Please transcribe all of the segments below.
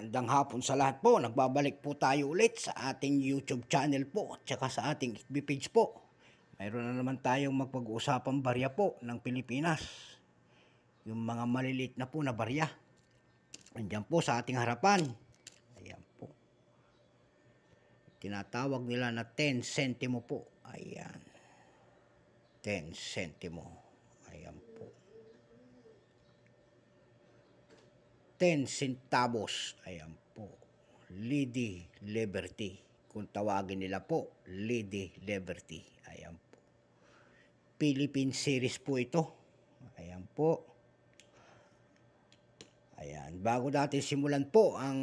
Magandang hapon sa lahat po. Nagbabalik po tayo ulit sa ating YouTube channel po at saka sa ating FB page po. Mayroon na naman tayong magpag-uusapang barya po ng Pilipinas. Yung mga maliliit na po na barya. Andiyan po sa ating harapan. Ayan po. Tinatawag nila na 10 centimo po. Ayan. 10 centimo. Ayan po. 10 centavos. Ayan po. Lady Liberty. Kung tawagin nila po, Lady Liberty. Ayan po. Philippine series po ito. Ayan po. Ayan. Bago natin simulan po ang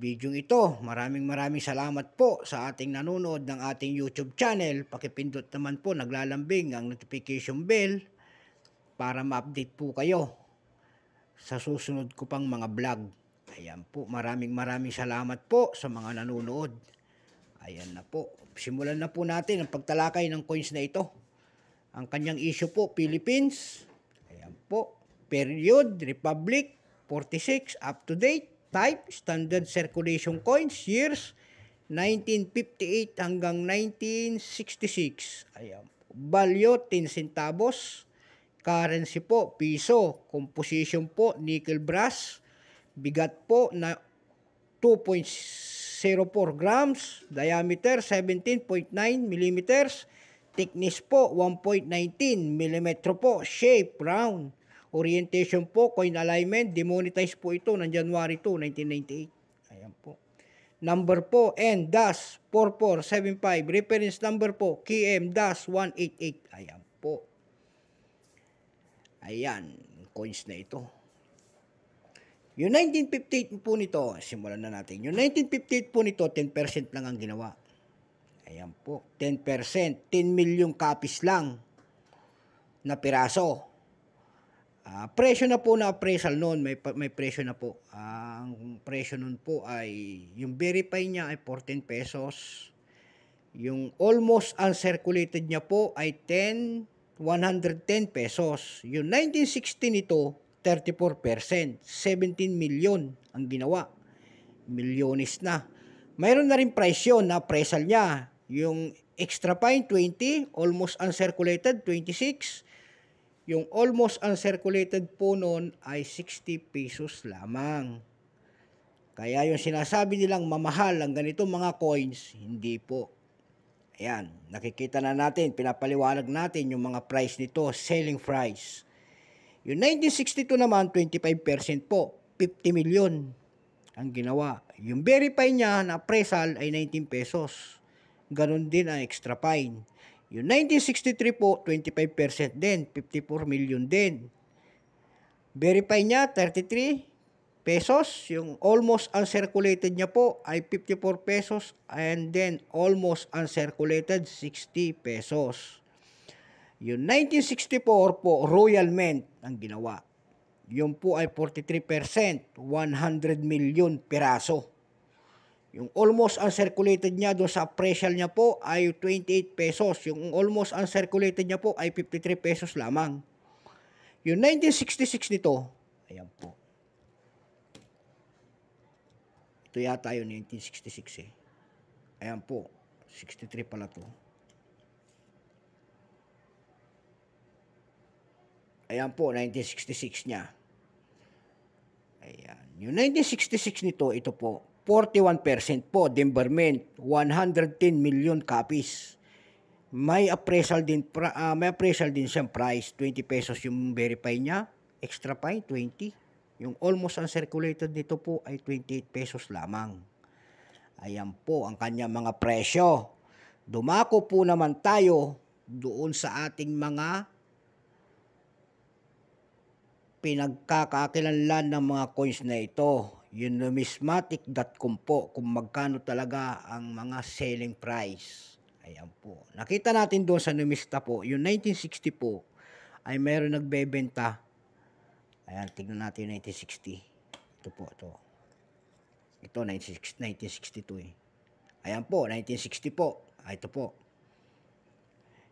video ito, maraming salamat po sa ating nanonood ng ating YouTube channel. Pakipindot naman po, naglalambing ang notification bell para ma-update po kayo sa susunod ko pang mga vlog. Ayan po, maraming salamat po sa mga nanonood. Ayan na po. Simulan na po natin ang pagtalakay ng coins na ito. Ang kanyang issue po, Philippines. Ayan po. Period, Republic, 46, up to date. Type, standard circulation coins, years, 1958 hanggang 1966. Ayan po. Value, 10 centavos. Currency po, piso. Composition po, nickel brass. Bigat po na 2.04 grams. Diameter, 17.9 millimeters. Thickness po, 1.19 millimetro po. Shape, round. Orientation po, coin alignment. Demonetized po ito ng January 2, 1998. Ayan po. Number po, N-4475. Reference number po, KM-188. Ayan po. Ayan, coins na ito. Yung 1958 po nito, simulan na natin. Yung 1958 po nito, 10% lang ang ginawa. Ayan po, 10%. 10 million copies lang na piraso. Presyo na po na appraisal noon, may presyo na po. Ang presyo noon po ay, yung verify niya ay 14 pesos. Yung almost uncirculated niya po ay 110 pesos. Yung 1960 nito, 34%. 17 million ang ginawa. Milyones na. Mayroon na rin price yun na appraisal niya. Yung extra fine, 20. Almost uncirculated, 26. Yung almost uncirculated po noon ay 60 pesos lamang. Kaya yung sinasabi nilang mamahal ang ganitong mga coins, hindi po. Ayan, nakikita na natin, pinapaliwanag natin yung mga price nito, selling price. Yung 1962 naman, 25% po, 50 million ang ginawa. Yung verify niya na appraisal ay 19 pesos. Ganon din ang extra fine. Yung 1963 po, 25% din, 54 million din. Verify niya, 33 pesos. Yung almost uncirculated niya po ay 54 pesos. And then, almost uncirculated, 60 pesos. Yung 1964 po, Royal Mint ang ginawa. Yung po ay 43%, 100 million piraso. Yung almost uncirculated niya doon sa appraisal niya po ay 28 pesos. Yung almost uncirculated niya po ay 53 pesos lamang. Yung 1966 nito, ayan po. Ito yata yung 1966 eh. Ayan po, 63 pala to. Ayan po, 1966 niya. Ayan. Yung 1966 nito, ito po, 41% po, Denver Mint, 110 million copies. May appraisal din siyang price, 20 pesos yung verify niya, extra fine, 20. Yung almost uncirculated nito po ay 28 pesos lamang. Ayan po ang kanyang mga presyo. Dumako po naman tayo doon sa ating mga pinagkakakilanlan ng mga coins na ito. Yung numismatic.com po, kung magkano talaga ang mga selling price. Ayan po. Nakita natin doon sa numista po, yung 1960 po, ay mayroon nagbebenta. Ayan, tignan natin yung 1960. Ito po, ito. Ito, 1962 eh. Ayan po, 1960 po. Ito po.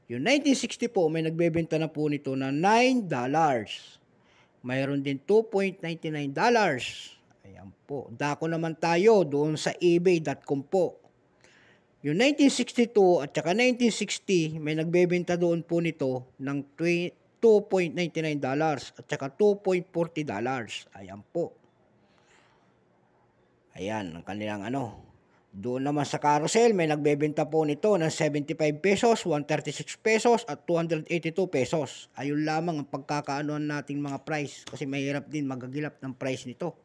Yung 1960 po, may nagbebenta na po nito na $9. Mayroon din $2.99. Ayan po. Dako naman tayo doon sa ebay.com po. Yung 1962 at saka 1960, may nagbebenta doon po nito ng $2.99 at saka $2.40. Ayan po. Ayan, ang kanilang ano. Doon naman sa carousel, may nagbebenta po nito ng 75 pesos, 136 pesos, at 282 pesos. Ayun lamang ang pagkakaanoan nating mga price. Kasi mahirap din magagilap ng price nito.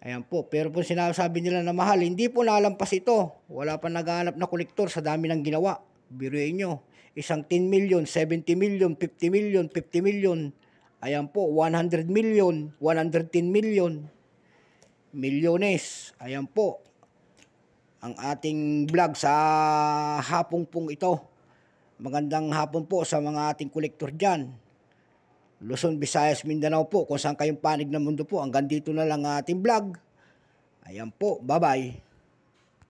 Ayan po. Pero po sinasabi nila na mahal, hindi po nalampas ito. Wala pa naghahanap na kolektor sa dami ng ginawa. Biruin nyo. Isang 10 million, 70 million, 50 million, 50 million. Ayan po, 100 million, 110 million. Milyones. Ayan po. Ang ating vlog sa hapong pong ito. Magandang hapon po sa mga ating kolektor dyan. Luzon, Visayas, Mindanao po. Kung saan kayong panig ng mundo po. Hanggang dito na lang ang ating vlog. Ayan po. Bye-bye.